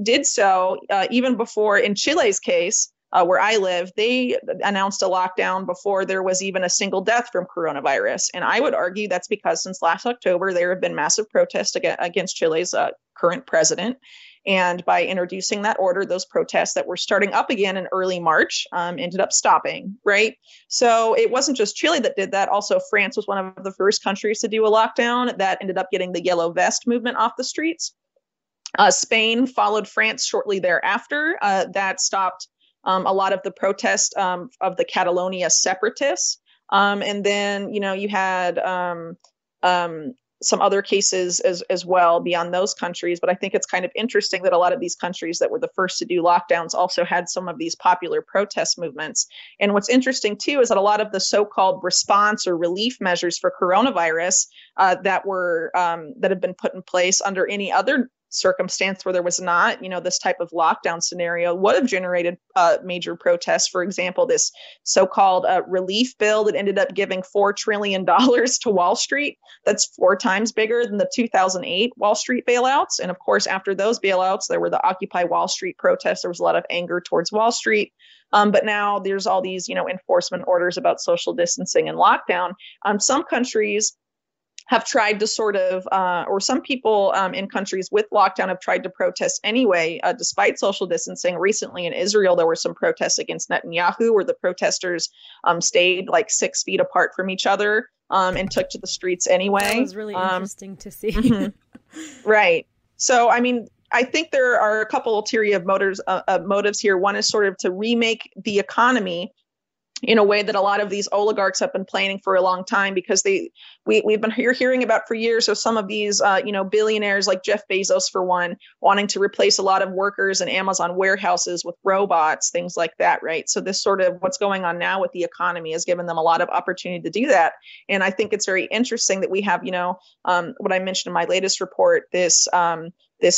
[SPEAKER 2] did so even before, in Chile's case, where I live, they announced a lockdown before there was even a single death from coronavirus. And I would argue that's because since last October, there have been massive protests against Chile's current president. And by introducing that order, those protests that were starting up again in early March ended up stopping, right? So it wasn't just Chile that did that. Also, France was one of the first countries to do a lockdown that ended up getting the yellow vest movement off the streets. Spain followed France shortly thereafter. That stopped a lot of the protest of the Catalonia separatists. And then, you had some other cases as well beyond those countries. But I think it's kind of interesting that a lot of these countries that were the first to do lockdowns also had some of these popular protest movements. And what's interesting, too, is that a lot of the so-called response or relief measures for coronavirus that have been put in place under any other circumstance where there was not, this type of lockdown scenario would have generated major protests. For example, this so-called relief bill that ended up giving $4 trillion to Wall Street. That's 4 times bigger than the 2008 Wall Street bailouts. And of course, after those bailouts, there were the Occupy Wall Street protests. There was a lot of anger towards Wall Street. But now there's all these, enforcement orders about social distancing and lockdown. Some countries have tried to sort of, or some people in countries with lockdown have tried to protest anyway, despite social distancing. Recently in Israel, there were some protests against Netanyahu where the protesters stayed like 6 feet apart from each other and took to the streets anyway.
[SPEAKER 1] That was really interesting to see.
[SPEAKER 2] Mm-hmm. Right. So, I think there are a couple ulterior motives here. One is sort of to remake the economy in a way that a lot of these oligarchs have been planning for a long time, because we've been hearing about for years of some of these, billionaires like Jeff Bezos, for one, wanting to replace a lot of workers in Amazon warehouses with robots, things like that, right? So this sort of what's going on now with the economy has given them a lot of opportunity to do that. And I think it's very interesting that we have, what I mentioned in my latest report, this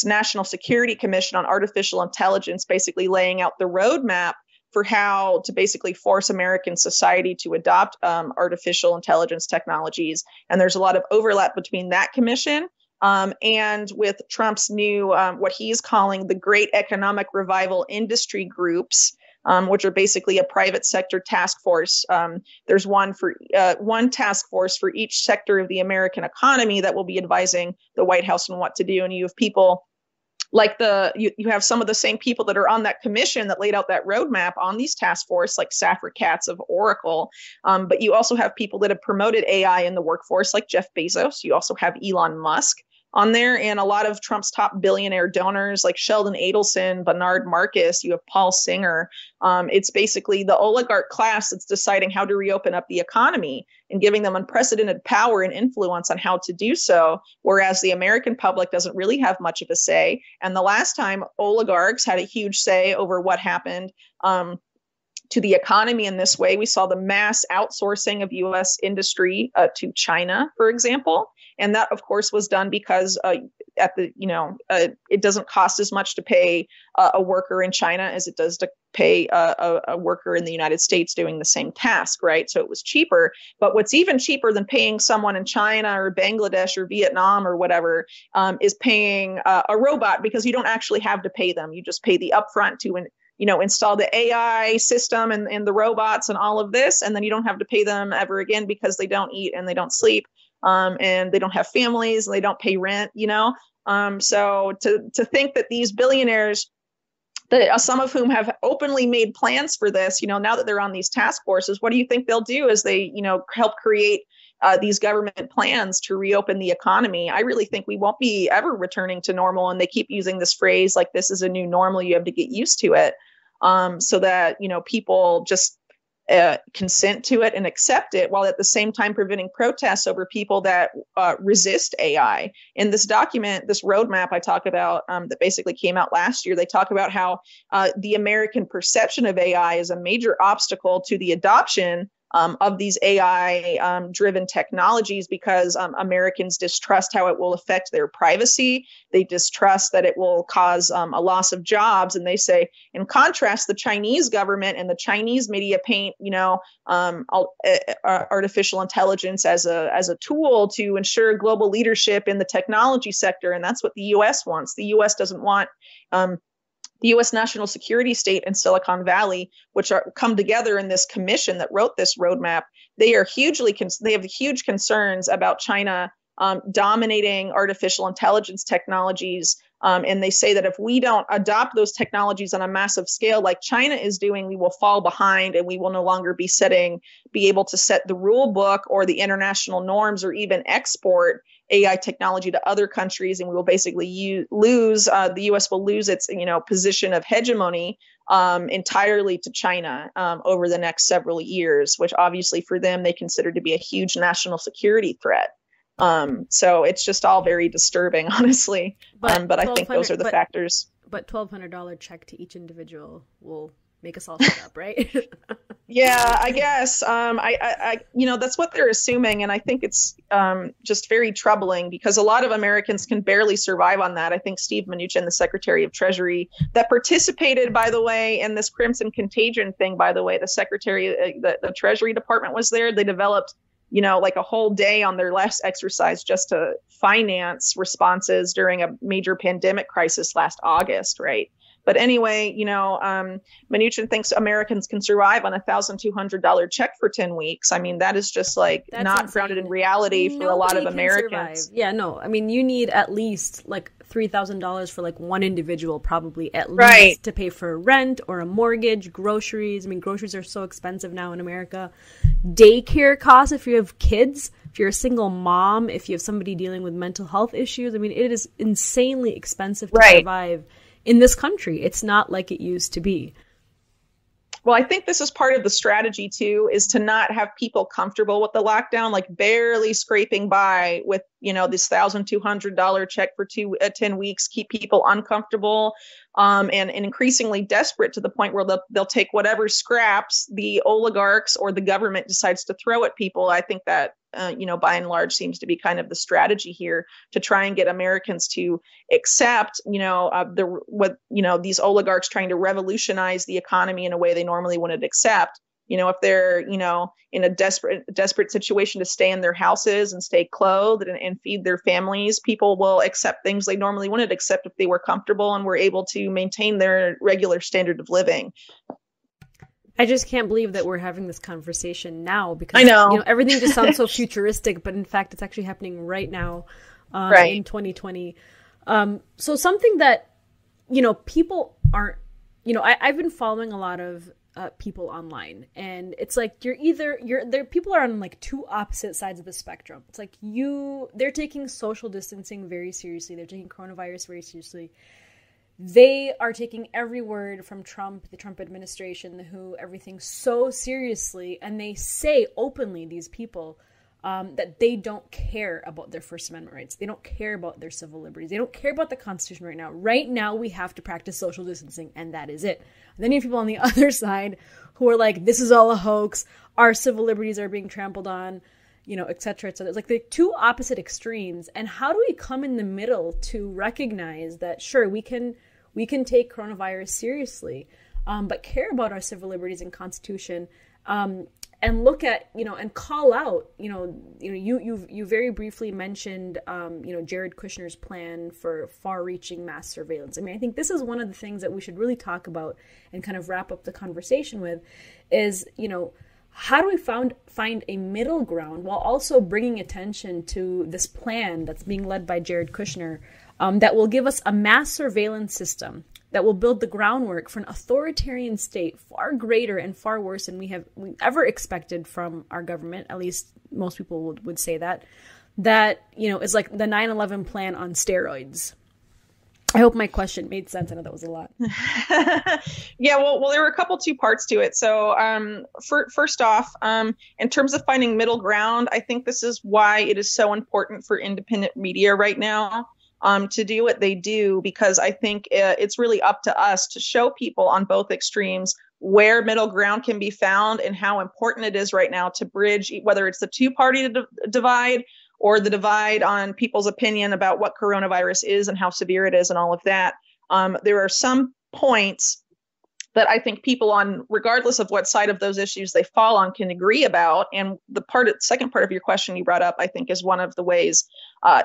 [SPEAKER 2] National Security Commission on Artificial Intelligence, basically laying out the roadmap for how to basically force American society to adopt artificial intelligence technologies. And there's a lot of overlap between that commission and with Trump's new, what he's calling the Great Economic Revival Industry Groups, which are basically a private sector task force. There's one task force for each sector of the American economy that will be advising the White House on what to do. And you have people like you have some of the same people that are on that commission that laid out that roadmap on these task force, like Safra Catz of Oracle. But you also have people that have promoted AI in the workforce, like Jeff Bezos. You also have Elon Musk on there, and a lot of Trump's top billionaire donors like Sheldon Adelson, Bernard Marcus, you have Paul Singer. It's basically the oligarch class that's deciding how to reopen up the economy and giving them unprecedented power and influence on how to do so, whereas the American public doesn't really have much of a say. And the last time oligarchs had a huge say over what happened to the economy in this way, we saw the mass outsourcing of U.S. industry to China, for example. And that, of course, was done because it doesn't cost as much to pay a worker in China as it does to pay a worker in the United States doing the same task, right? So it was cheaper. But what's even cheaper than paying someone in China or Bangladesh or Vietnam or whatever is paying a robot, because you don't actually have to pay them. You just pay the upfront to install the AI system and the robots and all of this. And then you don't have to pay them ever again, because they don't eat and they don't sleep. And they don't have families and they don't pay rent, So to think that these billionaires, that some of whom have openly made plans for this, now that they're on these task forces, what do you think they'll do as they, help create these government plans to reopen the economy? I really think we won't be ever returning to normal. And they keep using this phrase like, this is a new normal. You have to get used to it, so that, people just consent to it and accept it, while at the same time preventing protests over people that resist AI. In this document, this roadmap I talk about that basically came out last year, they talk about how the American perception of AI is a major obstacle to the adoption of these AI-driven technologies, because Americans distrust how it will affect their privacy. They distrust that it will cause a loss of jobs. And they say, in contrast, the Chinese government and the Chinese media paint, artificial intelligence as a tool to ensure global leadership in the technology sector. And that's what the U.S. wants. The U.S. doesn't want the U.S. national security state and Silicon Valley, which are come together in this commission that wrote this roadmap, they have huge concerns about China dominating artificial intelligence technologies. And they say that if we don't adopt those technologies on a massive scale like China is doing, we will fall behind and we will no longer be able to set the rule book or the international norms or even export AI technology to other countries. And we will basically the U.S. will lose its position of hegemony entirely to China over the next several years, which obviously for them they consider to be a huge national security threat. So it's just all very disturbing, honestly. But I think those are the factors.
[SPEAKER 1] But $1,200 check to each individual will make us all shut up, right?
[SPEAKER 2] Yeah, I guess. I that's what they're assuming, and I think it's just very troubling because a lot of Americans can barely survive on that. I think Steve Mnuchin, the Secretary of Treasury, that participated, by the way, in this Crimson Contagion thing. By the way, the the Treasury Department was there. They developed like a whole day on their last exercise just to finance responses during a major pandemic crisis last August, right? But anyway, Mnuchin thinks Americans can survive on $1,200 check for 10 weeks. I mean, that is just that's not insane. Grounded in reality for a lot of Americans.
[SPEAKER 1] Survive. Yeah, no, I mean, you need at least $3,000 for one individual, probably at least
[SPEAKER 2] right.
[SPEAKER 1] to pay for rent or a mortgage, groceries. I mean, groceries are so expensive now in America. Daycare costs if you have kids, if you're a single mom, if you have somebody dealing with mental health issues. I mean, it is insanely expensive to survive in this country. It's not like it used to be.
[SPEAKER 2] Well, I think this is part of the strategy, too, is to not have people comfortable with the lockdown, barely scraping by with, this $1,200 check for 10 weeks, keep people uncomfortable and increasingly desperate to the point where they'll take whatever scraps the oligarchs or the government decides to throw at people. I think that, by and large seems to be kind of the strategy here to try and get Americans to accept, these oligarchs trying to revolutionize the economy in a way they normally wouldn't accept. If they're, in a desperate situation to stay in their houses and stay clothed and feed their families, people will accept things they normally wouldn't accept if they were comfortable and were able to maintain their regular standard of living.
[SPEAKER 1] I just can't believe that we're having this conversation now because
[SPEAKER 2] I know.
[SPEAKER 1] Everything just sounds so futuristic, but in fact, it's actually happening right now in 2020. So something that, people aren't, I've been following a lot of people online, and it's people are on two opposite sides of the spectrum. It's they're taking social distancing very seriously. They're taking coronavirus very seriously. They are taking every word from Trump, the Trump administration, the WHO, everything so seriously. And they say openly, these people, that they don't care about their First Amendment rights. They don't care about their civil liberties. They don't care about the Constitution right now. Right now, we have to practice social distancing, and that is it. And then you have people on the other side who are like, this is all a hoax. Our civil liberties are being trampled on, et cetera, et cetera. It's the two opposite extremes. And how do we come in the middle to recognize that, sure, we can take coronavirus seriously, but care about our civil liberties and Constitution, and look at, and call out, you very briefly mentioned, Jared Kushner's plan for far-reaching mass surveillance. I mean, I think this is one of the things that we should really talk about and kind of wrap up the conversation with is, how do we find a middle ground while also bringing attention to this plan that's being led by Jared Kushner, that will give us a mass surveillance system that will build the groundwork for an authoritarian state far greater and far worse than we ever expected from our government. At least most people would say that is like the 9/11 plan on steroids. I hope my question made sense. I know that was a lot.
[SPEAKER 2] Yeah, well, there were two parts to it. So first off, in terms of finding middle ground, I think this is why it is so important for independent media right now to do what they do, because I think it's really up to us to show people on both extremes where middle ground can be found and how important it is right now to bridge, whether it's the two-party divide or the divide on people's opinion about what coronavirus is and how severe it is and all of that. There are some points that I think people on, regardless of what side of those issues they fall on, can agree about. And the second part of your question you brought up, I think, is one of the ways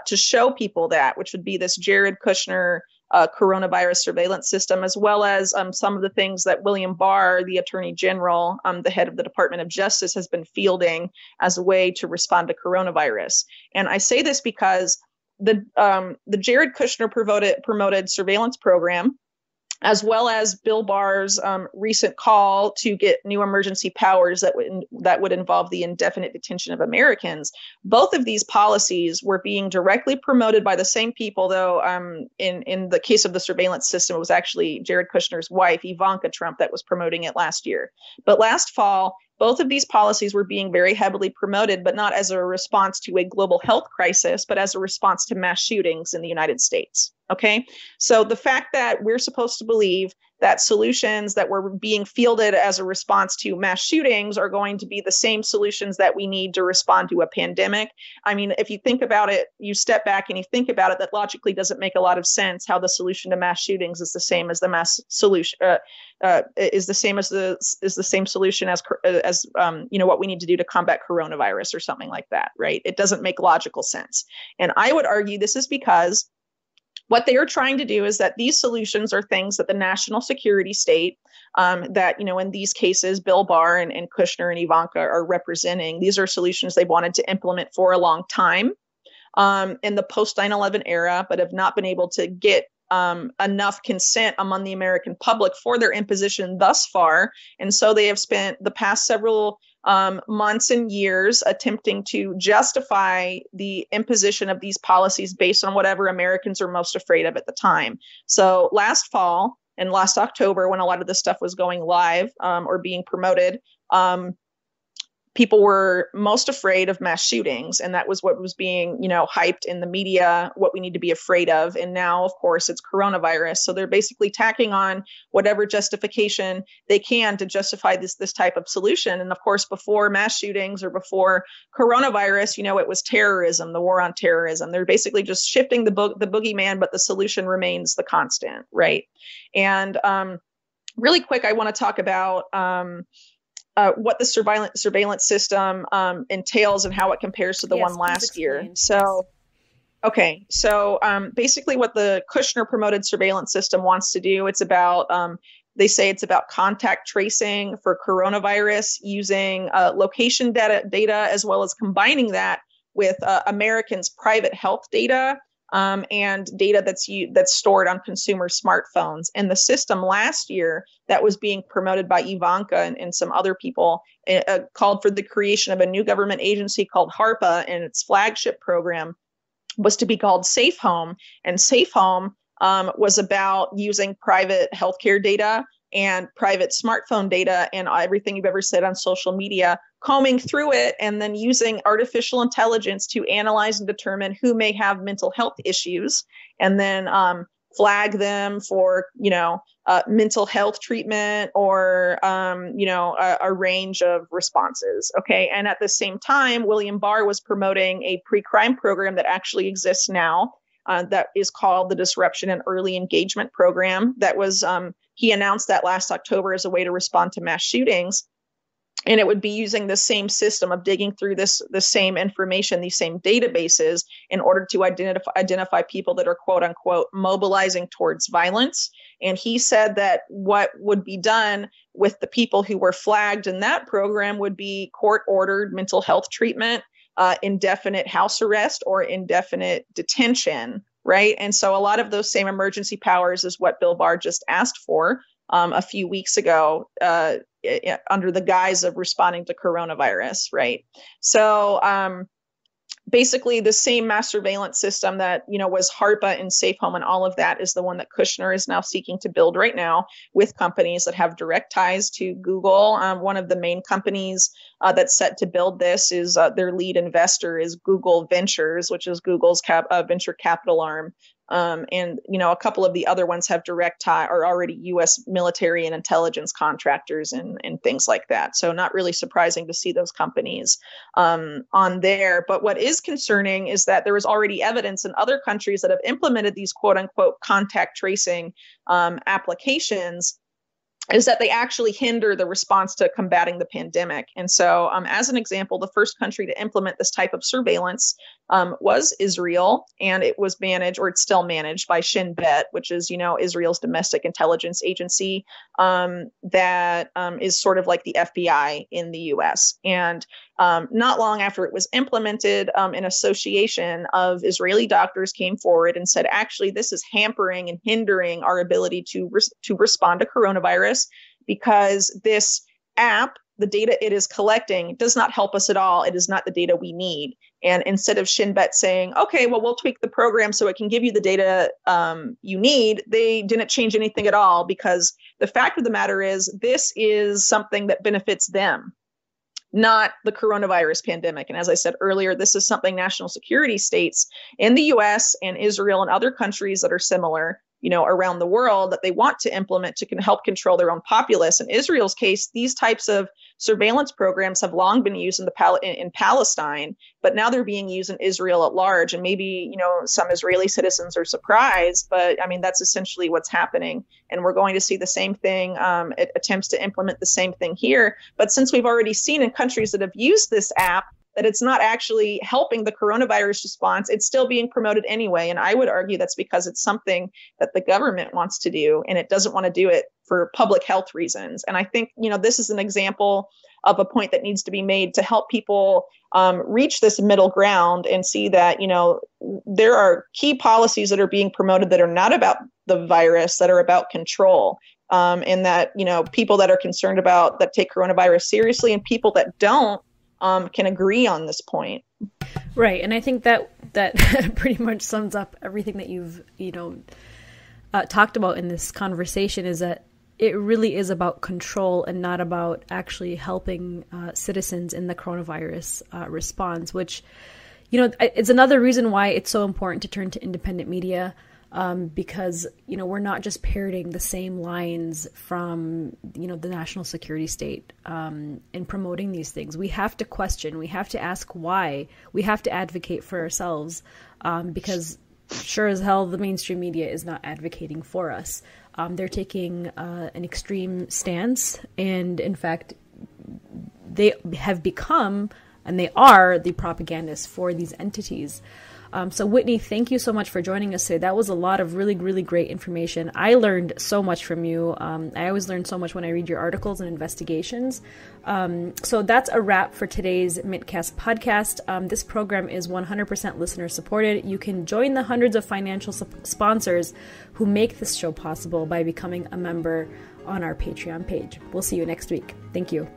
[SPEAKER 2] to show people that, which would be this Jared Kushner coronavirus surveillance system, as well as some of the things that William Barr, the Attorney General, the head of the Department of Justice, has been fielding as a way to respond to coronavirus. And I say this because the Jared Kushner promoted surveillance program, as well as Bill Barr's recent call to get new emergency powers that would involve the indefinite detention of Americans. Both of these policies were being directly promoted by the same people, though in the case of the surveillance system, it was actually Jared Kushner's wife, Ivanka Trump, that was promoting it last year. But last fall, both of these policies were being very heavily promoted, but not as a response to a global health crisis, but as a response to mass shootings in the United States. Okay, so the fact that we're supposed to believe that solutions that were being fielded as a response to mass shootings are going to be the same solutions that we need to respond to a pandemic. I mean, if you think about it, you step back and you think about it, that logically doesn't make a lot of sense. How the solution to mass shootings is the same as the mass solution is the same solution as what we need to do to combat coronavirus or something like that, right? It doesn't make logical sense. And I would argue this is because what they are trying to do is that these solutions are things that the national security state, that, in these cases, Bill Barr and Kushner and Ivanka are representing. These are solutions they've wanted to implement for a long time in the post 9/11 era, but have not been able to get enough consent among the American public for their imposition thus far. And so they have spent the past several months and years attempting to justify the imposition of these policies based on whatever Americans are most afraid of at the time. So last fall and last October, when a lot of this stuff was going live or being promoted, people were most afraid of mass shootings. And that was what was being, hyped in the media, what we need to be afraid of. And now, of course, it's coronavirus. So they're basically tacking on whatever justification they can to justify this type of solution. And of course, before mass shootings or before coronavirus, it was terrorism, the war on terrorism. They're basically just shifting the boogeyman, but the solution remains the constant, right? And really quick, I want to talk about what the surveillance system entails and how it compares to the one last year. So, okay. So basically what the Kushner promoted surveillance system wants to do, it's about, they say it's about contact tracing for coronavirus using location data, as well as combining that with Americans' private health data and data that's stored on consumer smartphones. And the system last year that was being promoted by Ivanka and some other people called for the creation of a new government agency called HARPA, and its flagship program was to be called Safe Home. And Safe Home was about using private healthcare data and private smartphone data and everything you've ever said on social media, combing through it and then using artificial intelligence to analyze and determine who may have mental health issues, and then flag them for, mental health treatment or, a range of responses. Okay. And at the same time, William Barr was promoting a pre-crime program that actually exists now that is called the Disruption and Early Engagement Program. That was, he announced that last October as a way to respond to mass shootings. And it would be using the same system of digging through the same information, these same databases, in order to identify people that are, quote unquote, mobilizing towards violence. And he said that what would be done with the people who were flagged in that program would be court-ordered mental health treatment, indefinite house arrest, or indefinite detention, right? And so a lot of those same emergency powers is what Bill Barr just asked for a few weeks ago under the guise of responding to coronavirus, right? So basically the same mass surveillance system that, was HARPA and Safe Home and all of that is the one that Kushner is now seeking to build right now with companies that have direct ties to Google. One of the main companies that's set to build this is their lead investor is Google Ventures, which is Google's venture capital arm. And, a couple of the other ones have direct tie, are already U.S. military and intelligence contractors and things like that. So not really surprising to see those companies on there. But what is concerning is that there is already evidence in other countries that have implemented these quote unquote contact tracing applications is that they actually hinder the response to combating the pandemic. And so, as an example, the first country to implement this type of surveillance was Israel, and it was managed, or it's still managed, by Shin Bet, which is, Israel's domestic intelligence agency that is sort of like the FBI in the U.S. And not long after it was implemented, an association of Israeli doctors came forward and said, actually, this is hampering and hindering our ability to respond to coronavirus, because this app, the data it is collecting, does not help us at all. It is not the data we need. And instead of Shin Bet saying, okay, well, we'll tweak the program so it can give you the data you need, they didn't change anything at all, because the fact of the matter is this is something that benefits them, not the coronavirus pandemic. And as I said earlier, this is something national security states in the US and Israel and other countries that are similar, around the world, that they want to implement to help control their own populace. In Israel's case, these types of surveillance programs have long been used in Palestine, but now they're being used in Israel at large. And maybe, some Israeli citizens are surprised, but I mean, that's essentially what's happening. And we're going to see the same thing, attempts to implement the same thing here. But since we've already seen in countries that have used this app that it's not actually helping the coronavirus response, it's still being promoted anyway. And I would argue that's because it's something that the government wants to do, and it doesn't want to do it for public health reasons. And I think, this is an example of a point that needs to be made to help people reach this middle ground and see that, there are key policies that are being promoted that are not about the virus, that are about control. And that, people that are concerned about, that take coronavirus seriously, and people that don't, can agree on this point.
[SPEAKER 1] Right. And I think that pretty much sums up everything that you've, talked about in this conversation, is that it really is about control and not about actually helping citizens in the coronavirus response, which, it's another reason why it's so important to turn to independent media. Because, we're not just parroting the same lines from, the national security state in promoting these things. We have to question, we have to ask why, we have to advocate for ourselves, because sure as hell the mainstream media is not advocating for us. They're taking an extreme stance, and in fact, they have become, and they are, the propagandists for these entities. So Whitney, thank you so much for joining us today. That was a lot of really, really great information. I learned so much from you. I always learn so much when I read your articles and investigations. So that's a wrap for today's MintCast podcast. This program is 100% listener supported. You can join the hundreds of financial sponsors who make this show possible by becoming a member on our Patreon page. We'll see you next week. Thank you.